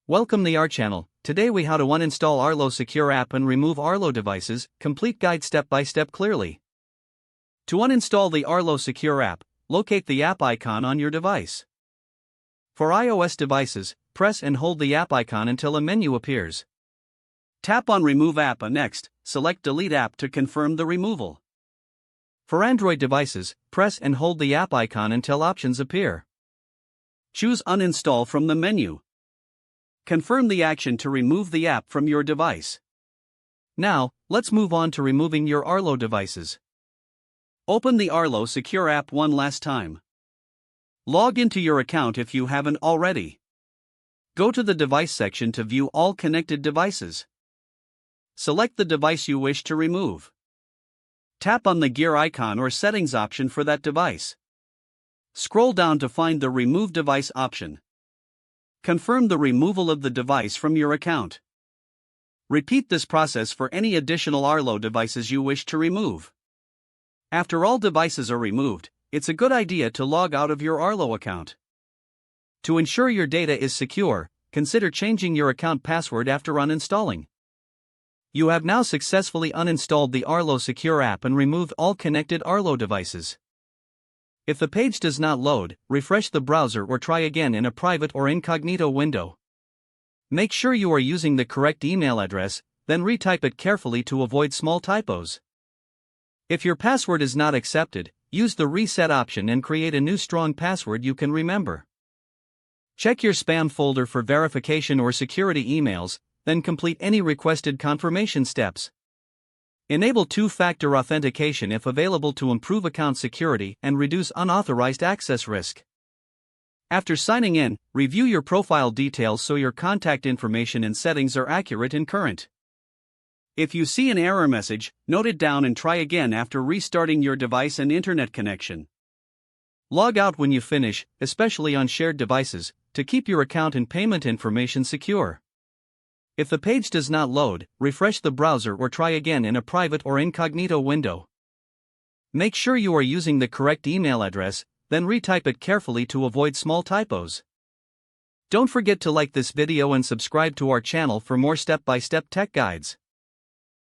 Welcome to our channel. Today we how to uninstall Arlo Secure app and remove Arlo devices, complete guide step by step clearly. To uninstall the Arlo Secure app, locate the app icon on your device. For iOS devices, press and hold the app icon until a menu appears. Tap on Remove App and next, select Delete App to confirm the removal. For Android devices, press and hold the app icon until options appear. Choose Uninstall from the menu. Confirm the action to remove the app from your device. Now, let's move on to removing your Arlo devices. Open the Arlo Secure app one last time. Log into your account if you haven't already. Go to the device section to view all connected devices. Select the device you wish to remove. Tap on the gear icon or settings option for that device. Scroll down to find the Remove Device option. Confirm the removal of the device from your account. Repeat this process for any additional Arlo devices you wish to remove. After all devices are removed, it's a good idea to log out of your Arlo account. To ensure your data is secure, consider changing your account password after uninstalling. You have now successfully uninstalled the Arlo Secure app and removed all connected Arlo devices. If the page does not load, refresh the browser or try again in a private or incognito window. Make sure you are using the correct email address, then retype it carefully to avoid small typos. If your password is not accepted, use the reset option and create a new strong password you can remember. Check your spam folder for verification or security emails, then complete any requested confirmation steps. Enable two-factor authentication if available to improve account security and reduce unauthorized access risk. After signing in, review your profile details so your contact information and settings are accurate and current. If you see an error message, note it down and try again after restarting your device and internet connection. Log out when you finish, especially on shared devices, to keep your account and payment information secure. If the page does not load, refresh the browser or try again in a private or incognito window. Make sure you are using the correct email address, then retype it carefully to avoid small typos. Don't forget to like this video and subscribe to our channel for more step-by-step tech guides.